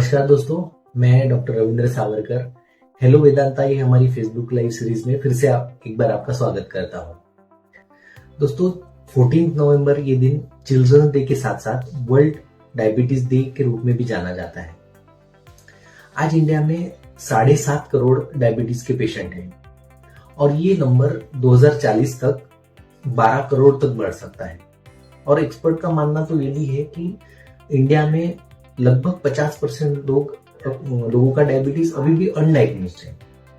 नमस्कार दोस्तों, मैं डॉक्टर रविंद्र सावरकर हेलो वेदांता ये हमारी फेसबुक लाइव सीरीज में फिर से एक बार आपका स्वागत करता हूं। दोस्तों 14 नवंबर ये दिन चिल्ड्रंस डे के साथ साथ वर्ल्ड डायबिटीज डे के रूप में भी जाना जाता है। आज इंडिया में 7.5 करोड़ डायबिटीज के पेशेंट हैं और ये नंबर 2040 तक 12 करोड़ तक बढ़ सकता है। और एक्सपर्ट का मानना तो ये भी है कि इंडिया में लगभग 50% लोगों का डायबिटीज अभी भी अनडायग्नोस्ड है,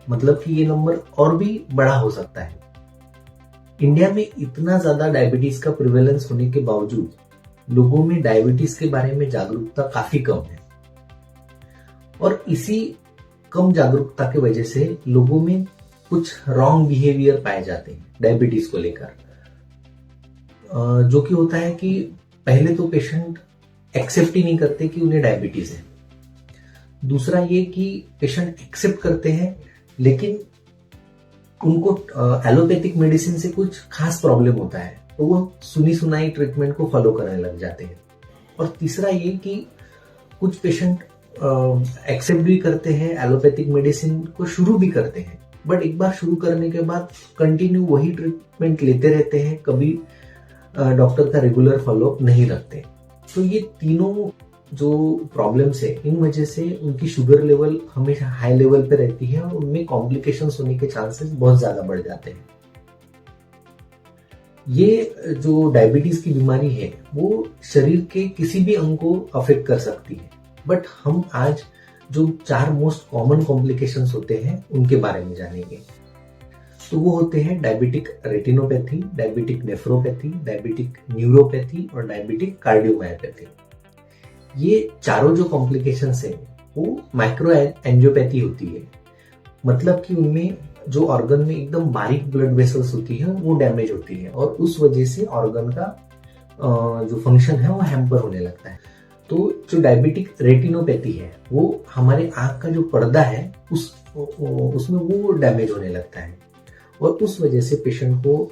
मतलब कि ये नंबर और भी बड़ा हो सकता है। इंडिया में इतना ज्यादा डायबिटीज का प्रिवेलेंस होने के बावजूद लोगों में डायबिटीज के बारे में जागरूकता काफी कम है और इसी कम जागरूकता की वजह से लोगों में कुछ रॉन्ग बिहेवियर पाए जाते हैं डायबिटीज को लेकर, जो कि होता है कि पहले तो पेशेंट एक्सेप्ट ही नहीं करते कि उन्हें डायबिटीज है। दूसरा ये कि पेशेंट एक्सेप्ट करते हैं लेकिन उनको एलोपैथिक मेडिसिन से कुछ खास प्रॉब्लम होता है तो वो सुनी सुनाई ट्रीटमेंट को फॉलो करने लग जाते हैं। और तीसरा ये कि कुछ पेशेंट एक्सेप्ट भी करते हैं, एलोपैथिक मेडिसिन को शुरू भी करते हैं, बट एक बार शुरू करने के बाद कंटिन्यू वही ट्रीटमेंट लेते रहते हैं, कभी डॉक्टर का रेगुलर फॉलोअप नहीं रखते। तो ये तीनों जो प्रॉब्लम्स है इन वजह से उनकी शुगर लेवल हमेशा हाई लेवल पे रहती है और उनमें कॉम्प्लिकेशंस होने के चांसेस बहुत ज्यादा बढ़ जाते हैं। ये जो डायबिटीज की बीमारी है वो शरीर के किसी भी अंग को अफेक्ट कर सकती है, बट हम आज जो 4 मोस्ट कॉमन कॉम्प्लिकेशंस होते हैं उनके बारे में जानेंगे। तो वो होते हैं diabetic retinopathy, diabetic nephropathy, diabetic neuropathy और डायबिटिक कार्डियोमायोपैथी। ये चारों जो कॉम्प्लिकेशंस है वो माइक्रो एंजियोपैथी होती है, मतलब कि उनमें जो ऑर्गन में एकदम बारीक ब्लड वेसल्स होती है वो डैमेज होती है और उस वजह से ऑर्गन का जो फंक्शन है वो हैम्पर होने लगता है। तो जो डायबिटिक रेटिनोपैथी है वो हमारे आंख का जो पर्दा है उसमें वो डैमेज होने लगता है और उस वजह से पेशेंट को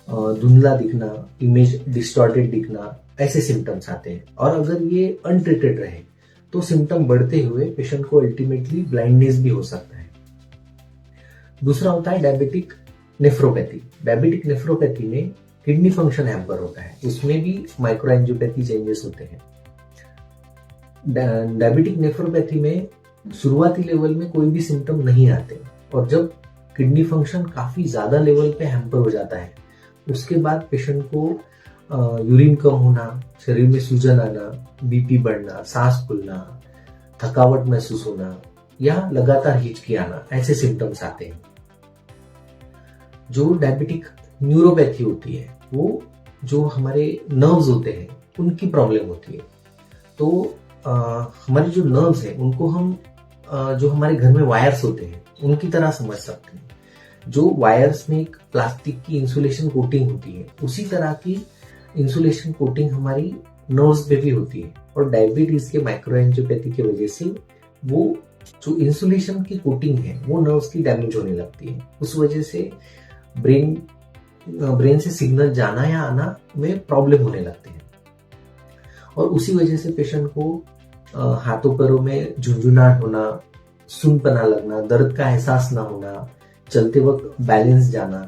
धुंधला दिखना, इमेज डिस्टॉर्टेड दिखना, ऐसे सिम्टम्स आते हैं। और अगर ये अनट्रीटेड रहे तो सिम्टम बढ़ते हुए पेशेंट को अल्टीमेटली ब्लाइंडनेस भी हो सकता है। दूसरा होता है डायबिटिक नेफ्रोपैथी। डायबिटिक नेफ्रोपैथी में किडनी फंक्शन हैम्पर होता है, उसमें भी माइक्रो एंजियोपैथी चेंजेस होते हैं। डायबिटिक नेफ्रोपैथी में शुरुआती लेवल में कोई भी सिम्टम नहीं आते और जब किडनी फंक्शन काफी ज्यादा लेवल पे हैम्पर हो जाता है उसके बाद पेशेंट को यूरिन कम होना, शरीर में सूजन आना, बीपी बढ़ना, सांस फूलना, थकावट महसूस होना या लगातार हिचकी आना, ऐसे सिम्टम्स आते हैं। जो डायबिटिक न्यूरोपैथी होती है वो जो हमारे नर्व्स होते हैं उनकी प्रॉब्लम होती है। तो हमारे जो नर्व्स हैं उनको हम जो हमारे घर में वायर्स होते हैं उनकी तरह समझ सकते हैं। जो वायर्स में एक प्लास्टिक की इंसुलेशन कोटिंग होती है उसी तरह की इंसुलेशन कोटिंग हमारी नर्व्स पे भी होती है और डायबिटीज के माइक्रो एंजियोपैथी की वजह से वो जो इंसुलेशन की कोटिंग है वो नर्व्स की डैमेज होने लगती है। उस वजह से ब्रेन से सिग्नल जाना या आना में प्रॉब्लम होने लगते हैं और उसी वजह से पेशेंट को हाथों पैरों में झुंझुनाहट होना, सुनपना लगना, दर्द का एहसास ना होना, चलते वक्त बैलेंस जाना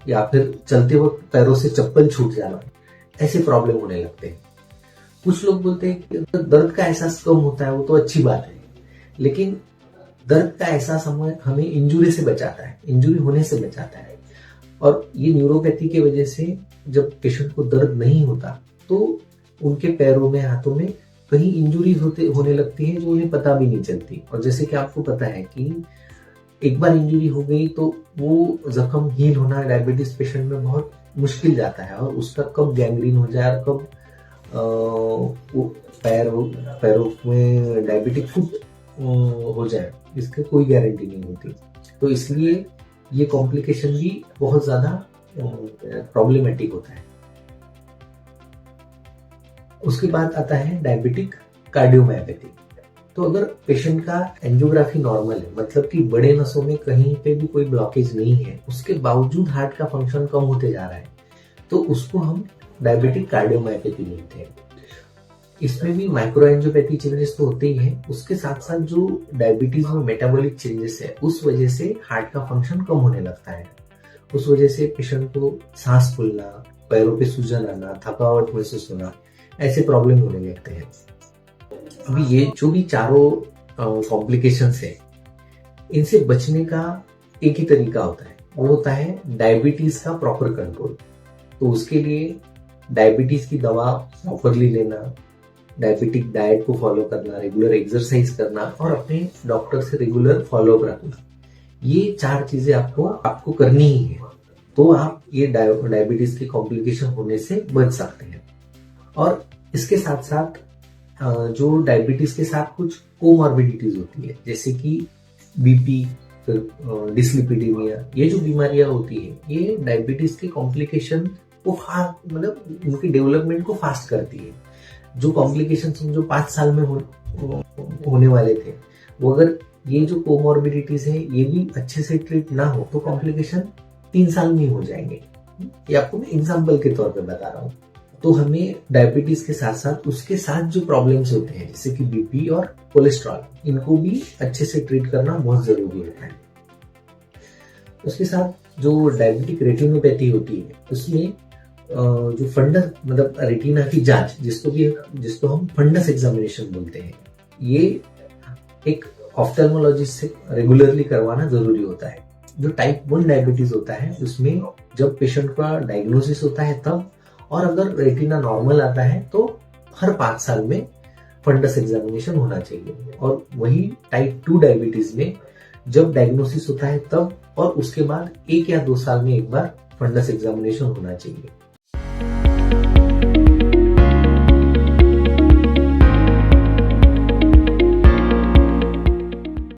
या फिर चलते वक्त पैरों से चप्पल छूट जाना, ऐसे प्रॉब्लम होने लगते हैं। कुछ लोग बोलते हैं कि दर्द का एहसास कम होता है वो तो अच्छी बात है, लेकिन दर्द का एहसास हमें इंजुरी से बचाता है, इंजुरी होने से बचाता है। और ये न्यूरोपैथी की वजह से जब पेशेंट को दर्द नहीं होता तो उनके पैरों में, हाथों में कहीं इंजुरी होने लगती है जो उन्हें पता भी नहीं चलती। और जैसे कि आपको पता है कि एक बार इंजुरी हो गई तो वो जख्म हील होना डायबिटीज पेशेंट में बहुत मुश्किल जाता है और उसका कब गैंग्रीन हो जाए और कब पैरों में डायबिटिक फुट हो जाए इसकी कोई गारंटी नहीं होती। तो इसलिए ये कॉम्प्लिकेशन भी बहुत ज्यादा प्रॉब्लमेटिक होता है। उसके बाद आता है डायबिटिक कार्डियोमायोपैथी। तो अगर पेशेंट का एंजियोग्राफी नॉर्मल है, मतलब कि बड़े नसों में कहीं पे भी कोई ब्लॉकेज नहीं है, उसके बावजूद हार्ट का फंक्शन कम होते जा रहा है, तो उसको हम डायबिटिक कार्डियोमायोपैथी बोलते हैं। इसमें भी माइक्रो एंजियोपैथी चेंजेस तो होते ही हैं, उसके साथ साथ जो डायबिटीज में मेटाबॉलिक चेंजेस है उस वजह से हार्ट का फंक्शन कम होने लगता है। उस वजह से पेशेंट को सांस फूलना, पैरों पे सूजन आना, थकावट महसूस होना, ऐसे प्रॉब्लम होने लगते हैं। अभी ये जो भी चारों कॉम्प्लिकेशंस है, इनसे बचने का एक ही तरीका होता है, वो होता है डायबिटीज का प्रॉपर कंट्रोल। तो उसके लिए डायबिटीज की दवा प्रॉपरली लेना, डायबिटिक डाइट को फॉलो करना, रेगुलर एक्सरसाइज करना और अपने डॉक्टर से रेगुलर फॉलोअप रखना, ये 4 चीजें आपको करनी ही है। तो आप ये डायबिटीज की कॉम्प्लिकेशन होने से बच सकते हैं। और इसके साथ साथ जो डायबिटीज के साथ कुछ कोमॉर्बिडिटीज होती है, जैसे कि बीपी, फिर डिस्लिपिडीमिया, ये जो बीमारियां होती है ये डायबिटीज के कॉम्प्लिकेशन को मतलब उनकी डेवलपमेंट को फास्ट करती है। जो कॉम्प्लिकेशन जो 5 साल में होने वाले थे, वो अगर ये जो कोमॉर्बिडिटीज है ये भी अच्छे से ट्रीट ना हो तो कॉम्प्लिकेशन 3 साल में हो जाएंगे। ये आपको मैं एग्जाम्पल के तौर पे बता रहा हूँ। तो हमें डायबिटीज के साथ साथ उसके साथ जो प्रॉब्लम्स होते हैं, जैसे कि बीपी और कोलेस्ट्रॉल, इनको भी अच्छे से ट्रीट करना बहुत जरूरी होता है। उसके साथ जो डायबिटिक रेटिनोपैथी होती है, उसमें जो फंडस मतलब रेटिना की जांच, जिसको हम फंडस एग्जामिनेशन बोलते हैं, ये एक ऑफ्थेल्मोलॉजिस्ट से रेगुलरली करवाना जरूरी होता है। जो टाइप 1 डायबिटीज होता है उसमें जब पेशेंट का डायग्नोसिस होता है तब, और अगर रेटिना नॉर्मल आता है तो हर 5 साल में फंडस एग्जामिनेशन होना चाहिए। और वही टाइप 2 डायबिटीज में जब डायग्नोसिस होता है तब, और उसके बाद 1 या 2 साल में एक बार फंडस एग्जामिनेशन होना चाहिए।